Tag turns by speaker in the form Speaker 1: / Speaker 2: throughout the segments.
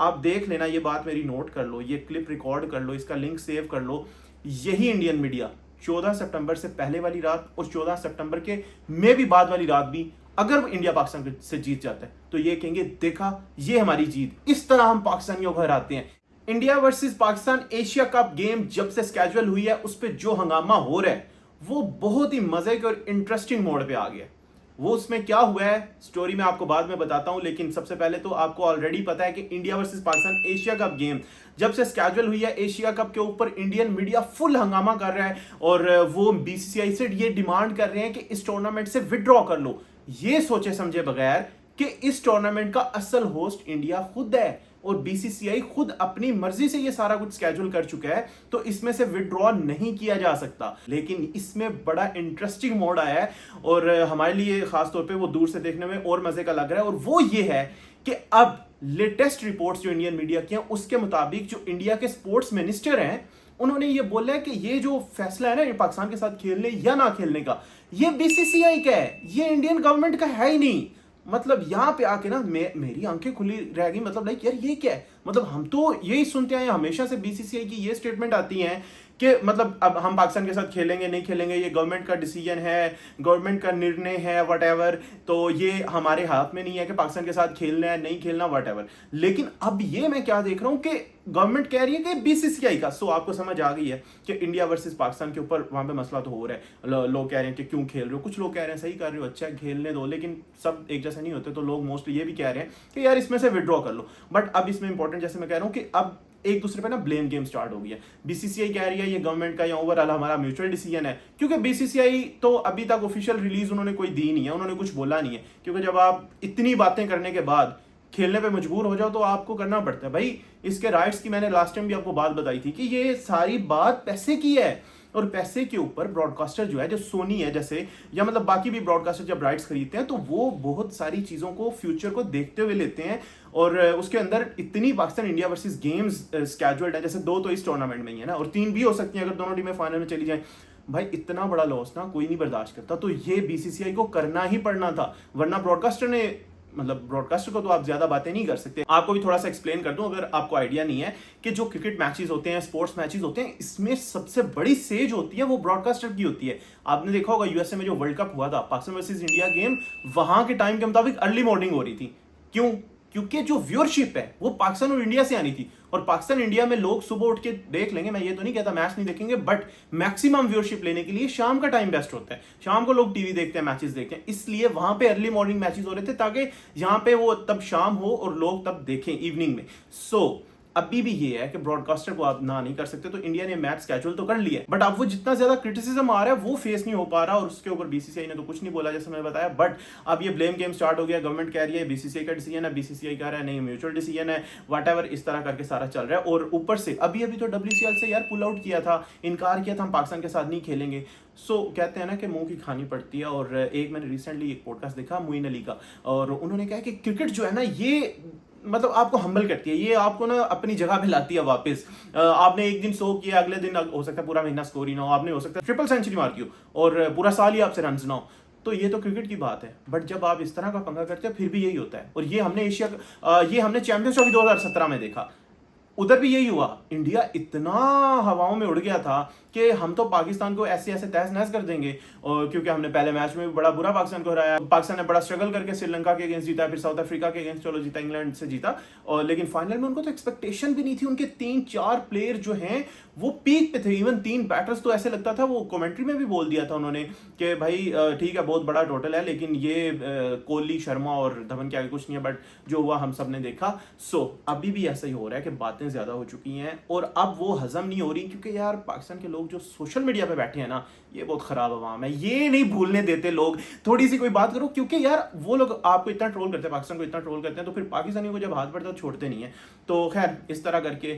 Speaker 1: आप देख लेना, ये बात मेरी नोट कर लो, ये क्लिप रिकॉर्ड कर लो, इसका लिंक सेव कर लो। यही इंडियन मीडिया 14 सितंबर से पहले वाली रात और 14 सितंबर के में भी बाद वाली रात भी अगर इंडिया पाकिस्तान से जीत जाता है तो ये कहेंगे देखा ये हमारी जीत, इस तरह हम पाकिस्तानियों को हराते हैं। India versus Pakistan Asia cup game जब से स्केड्यूल हुई है उस पर जो हंगामा हो रहा है वो बहुत ही मजे के और इंटरेस्टिंग मोड पे आ गया। वो उसमें क्या हुआ है स्टोरी में आपको बाद में बताता हूं, लेकिन सबसे पहले तो आपको ऑलरेडी पता है कि India versus Pakistan Asia cup game जब से स्केड्यूल हुई है, एशिया कप के ऊपर इंडियन मीडिया फुल हंगामा कर रहा है और वो बीसीसीआई से ये डिमांड कर रहे हैं कि इस टूर्नामेंट से विड्रॉ कर लो, ये सोचे समझे बगैर कि इस टूर्नामेंट का असल होस्ट इंडिया खुद है और बीसीसीआई खुद अपनी मर्जी से ये सारा कुछ स्केड्यूल कर चुका है, तो इसमें से विड्रॉ नहीं किया जा सकता। लेकिन इसमें बड़ा इंटरेस्टिंग मोड आया है और हमारे लिए खासतौर पे वो दूर से देखने में और मजे का लग रहा है, और वो ये है कि अब लेटेस्ट रिपोर्ट्स जो इंडियन मीडिया की हैं उसके मुताबिक जो इंडिया के स्पोर्ट्स मिनिस्टर हैं उन्होंने ये बोला है कि ये जो फैसला है ना पाकिस्तान के साथ खेलने या ना खेलने का, ये बीसीसीआई का है, ये इंडियन गवर्नमेंट का है ही नहीं। मतलब यहां पे आके ना मेरी आंखें खुली रह गई, मतलब लाइक यार ये क्या है, मतलब हम तो यही सुनते आए हमेशा से, बीसीसीआई की ये स्टेटमेंट आती है कि मतलब अब हम पाकिस्तान के साथ खेलेंगे नहीं खेलेंगे ये गवर्नमेंट का डिसीजन है, गवर्नमेंट का निर्णय है व्हाटएवर, तो ये हमारे हाथ में नहीं है कि पाकिस्तान के साथ खेलना है नहीं खेलना व्हाटएवर। लेकिन अब ये मैं क्या देख रहा हूं कि गवर्नमेंट कह रही है कि बीसीसीआई का, सो आपको समझ आ गई है कि इंडिया वर्सेस पाकिस्तान के ऊपर वहां पे मसला तो हो रहा है। लोग कह रहे हैं कि क्यों खेल रहे हो, कुछ लोग कह रहे हैं सही कर रहे हो, अच्छा खेलने दो, लेकिन सब एक जैसे नहीं होते, तो लोग मोस्टली ये भी कह रहे हैं कि यार इसमें से विड्रॉ कर लो। बट अब इसमें इंपॉर्टेंट जैसे मैं कह रहा हूं कि अब एक दूसरे पे ना ब्लेम गेम स्टार्ट हो गया। बीसीसीआई कह रही है ये गवर्नमेंट का या ओवरऑल हमारा म्यूचुअल डिसीजन है, क्योंकि बीसीसीआई तो अभी तक ऑफिशियल रिलीज उन्होंने कोई दी नहीं है, उन्होंने कुछ बोला नहीं है, क्योंकि जब आप इतनी बातें करने के बाद खेलने पे मजबूर हो जाओ तो आपको करना पड़ता है भाई। इसके राइट्स की मैंने लास्ट टाइम भी आपको बात बताई थी कि ये सारी बात पैसे की है, और पैसे के ऊपर ब्रॉडकास्टर जो है, जो सोनी है जैसे, या मतलब बाकी भी ब्रॉडकास्टर जब राइट्स खरीदते हैं तो वो बहुत सारी चीज़ों को फ्यूचर को देखते हुए लेते हैं, और उसके अंदर इतनी Pakistan India versus games scheduled है, जैसे 2 तो इस टूर्नामेंट में ही है ना, और 3 भी हो सकती हैं अगर दोनों टीमें फाइनल में चली जाएं। भाई इतना बड़ा लॉस ना कोई नहीं बर्दाश्त करता, तो ये बीसीसीआई को करना ही पड़ना था, वरना ब्रॉडकास्टर ने, मतलब ब्रॉडकास्टर को तो आप ज्यादा बातें नहीं कर सकते। आपको भी थोड़ा सा एक्सप्लेन कर दूं अगर आपको आइडिया नहीं है, कि जो क्रिकेट मैचेस होते हैं, स्पोर्ट्स मैचेस होते हैं, इसमें सबसे बड़ी सेज होती है वो ब्रॉडकास्टर की होती है। आपने देखा होगा यूएसए में जो वर्ल्ड कप हुआ था, पाकिस्तान वर्सेस इंडिया गेम वहां के टाइम के मुताबिक अर्ली मॉर्निंग हो रही थी। क्यों? क्योंकि जो व्यूअरशिप है वो पाकिस्तान और इंडिया से आनी थी, और पाकिस्तान इंडिया में लोग सुबह उठ के देख लेंगे, मैं ये तो नहीं कहता मैच नहीं देखेंगे, बट मैक्सिमम व्यूअरशिप लेने के लिए शाम का टाइम बेस्ट होता है। शाम को लोग टीवी देखते हैं, मैचेस देखते हैं, इसलिए वहां पे अर्ली मॉर्निंग मैचेस हो रहे थे ताकि यहां पे वो तब शाम हो और लोग तब देखें इवनिंग में। सो अभी भी ये है कि ब्रॉडकास्टर को आप ना नहीं कर सकते, तो इंडिया ने मैच स्केड्यूल तो कर लिया है, बट अब वो जितना ज्यादा क्रिटिसिज्म आ रहा है वो फेस नहीं हो पा रहा, और उसके ऊपर बीसीसीआई ने तो कुछ नहीं बोला जैसे मैंने बताया। बट अब ये ब्लेम गेम स्टार्ट हो गया, गवर्नमेंट कह रही है बीसीसीआई का डिसीजन है, बीसीसीआई कह रहा है नहीं म्यूचुअल डिसीजन है, व्हाटएवर, इस तरह करके सारा चल रहा है। और ऊपर से अभी तो डब्ल्यूसीएल से यार पुल आउट किया था, इनकार किया था हम पाकिस्तान के साथ नहीं खेलेंगे। सो कहते हैं ना कि मुंह की खानी पड़ती है। और एक मैंने रिसेंटली एक पॉडकास्ट देखा मोइन अली का, और उन्होंने कहा कि क्रिकेट जो है ना ये मतलब आपको हम्बल करती है, ये आपको ना अपनी जगह पे लाती है वापस। आपने एक दिन सो किया, अगले दिन हो सकता है पूरा महीना स्कोर ही ना हो, आपने हो सकता है ट्रिपल सेंचुरी मार की हो और पूरा साल ही आपसे रन ना हो, तो ये तो क्रिकेट की बात है। बट जब आप इस तरह का पंगा करते हैं फिर भी यही होता है, और ये हमने चैंपियंस ट्रॉफी 2017 में देखा, उधर भी यही हुआ। इंडिया इतना हवाओं में उड़ गया था कि हम तो पाकिस्तान को ऐसे ऐसे तहस नहस कर देंगे, और क्योंकि हमने पहले मैच में भी बड़ा बुरा पाकिस्तान को हराया, पाकिस्तान ने बड़ा स्ट्रगल करके श्रीलंका के अगेंस्ट जीता, फिर साउथ अफ्रीका के अगेंस्ट चलो जीता, इंग्लैंड से जीता, और लेकिन फाइनल में उनको तो एक्सपेक्टेशन भी नहीं थी। उनके 3-4 प्लेयर जो हैं वो पीक पे थे, इवन 3 बैटर्स तो ऐसे लगता था, वो कमेंट्री में भी बोल दिया था उन्होंने कि भाई ठीक है बहुत बड़ा टोटल है, लेकिन ये कोहली, शर्मा और धवन के आगे कुछ नहीं है, बट जो हुआ हम सब ने देखा। सो अभी भी ऐसा ही हो रहा है कि बातें ज्यादा हो चुकी हैं और अब वो हजम नहीं हो रही, क्योंकि यार पाकिस्तान के लोग जो सोशल मीडिया पे बैठे हैं ना, ये बहुत खराब अवाम है, ये नहीं भूलने देते लोग थोड़ी सी कोई बात करो, क्योंकि यार वो लोग आपको इतना ट्रोल करते हैं, पाकिस्तान को इतना ट्रोल करते हैं, तो फिर पाकिस्तानियों को जब हाथ पड़ता है तो छोड़ते नहीं है। तो खैर इस तरह करके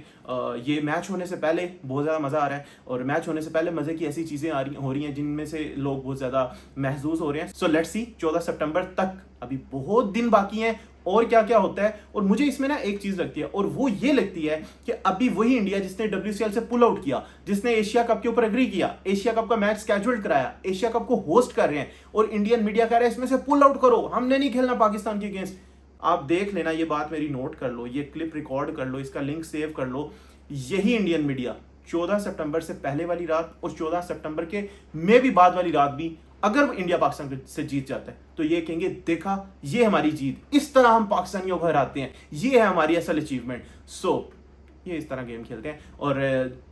Speaker 1: ये मैच होने से पहले बहुत ज़्यादा मज़ा आ रहा है, और मैच होने से पहले मज़े की ऐसी चीज़ें हो रही हैं जिनमें से लोग बहुत ज़्यादा महसूस हो रहे हैं। सो लेट्स सी 14 सितंबर तक अभी बहुत दिन बाकी हैं और क्या क्या होता है। और मुझे इसमें ना एक चीज लगती है, और वो ये लगती है कि अभी वही इंडिया जिसने डब्ल्यूसीएल से पुल आउट किया, जिसने एशिया कप के ऊपर एग्री किया, एशिया कप का मैच स्केड्यूल्ड कराया, एशिया कप को होस्ट कर रहे हैं, और इंडियन मीडिया कह रहा है इसमें से पुल आउट करो, हमने नहीं खेलना पाकिस्तान के अगेंस्ट। आप देख लेना, ये बात मेरी नोट कर लो, ये क्लिप रिकॉर्ड कर लो, इसका लिंक सेव कर लो। यही इंडियन मीडिया 14 सितंबर से पहले वाली रात और 14 सितंबर के में भी बाद वाली रात भी अगर इंडिया पाकिस्तान से जीत जाता है तो ये कहेंगे देखा ये हमारी जीत, इस तरह हम पाकिस्तानियों को हराते हैं, ये है हमारी असल अचीवमेंट। सो ये इस तरह गेम खेलते हैं और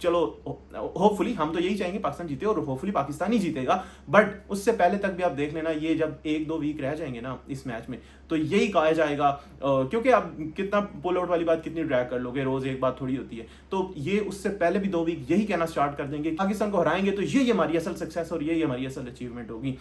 Speaker 1: चलो होपफुली हम तो यही चाहेंगे पाकिस्तान जीते और होपफुली पाकिस्तान ही जीतेगा, बट उससे पहले तक भी आप देख लेना, ये जब 1-2 वीक रह जाएंगे ना इस मैच में तो यही कहा जाएगा, क्योंकि आप कितना पुल आउट वाली बात कितनी ड्रैग कर लोगे, रोज एक बात थोड़ी होती है, तो ये उससे पहले भी 2 वीक यही कहना स्टार्ट कर देंगे पाकिस्तान को हराएंगे तो यही हमारी असल सक्सेस और यही हमारी असल अचीवमेंट होगी।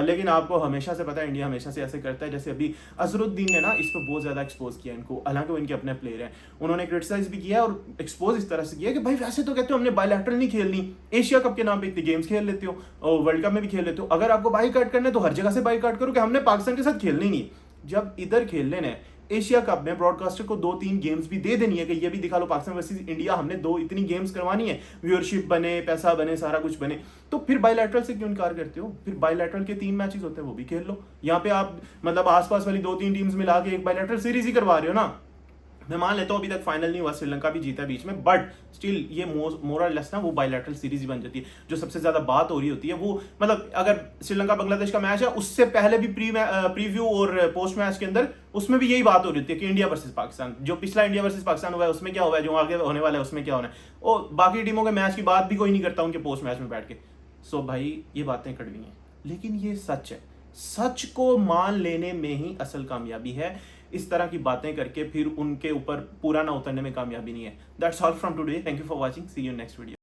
Speaker 1: लेकिन आपको हमेशा से पता है इंडिया हमेशा से ऐसे करता है, जैसे अभी अजहरुद्दीन ने ना इस पर बहुत ज्यादा एक्सपोज किया इनको, हालांकि वो इनके अपने प्लेयर हैं, उन्होंने क्रिटिसाइज भी किया और एक्सपोज इस तरह से किया कि भाई वैसे तो कहते हो हमने बायलैटरल नहीं खेलनी, एशिया कप के नाम पे इतने गेम्स खेल लेते हो और वर्ल्ड कप में भी खेल लेते हो, अगर आपको बाईकाट करना है तो हर जगह से बाईकाट करो कि हमने पाकिस्तान के साथ खेलना ही नहीं। जब इधर खेल लेना है एशिया कप में ब्रॉडकास्टर को 2-3 गेम्स भी दे देनी है कि ये भी दिखा लो पाकिस्तान वर्सेस इंडिया, हमने 2 इतनी गेम्स करवानी है, व्यूअरशिप बने, पैसा बने, सारा कुछ बने, तो फिर बायलैटरल से क्यों इनकार करते हो? फिर बायलैटरल के 3 मैचेस होते हैं वो भी खेल लो, यहाँ पे आप मतलब आसपास वाली 2-3 टीम्स मिला के एक बायलैटरल सीरीज ही करवा रहे हो ना। मैं मान लेता हूँ अभी तक फाइनल नहीं हुआ, श्रीलंका भी जीता बीच में, बट स्टिल ये मोर और लेस ना वो बायलैटरल सीरीज ही बन जाती है। जो सबसे ज्यादा बात हो रही होती है वो मतलब अगर श्रीलंका बांग्लादेश का मैच है उससे पहले भी प्रीव्यू और पोस्ट मैच के अंदर उसमें भी यही बात हो रही होती है कि इंडिया वर्सेस पाकिस्तान, जो पिछला इंडिया वर्सेस पाकिस्तान हुआ है उसमें क्या हुआ है, जो आगे होने वाला है उसमें क्या होना है, और बाकी टीमों के मैच की बात भी कोई नहीं करता उनके पोस्ट मैच में बैठ के। सो भाई ये बातें कड़वी हैं लेकिन ये सच है, सच को मान लेने में ही असल कामयाबी है, इस तरह की बातें करके फिर उनके ऊपर पूरा ना उतरने में कामयाबी नहीं है। That's all from today, thank you for watching, see you next video.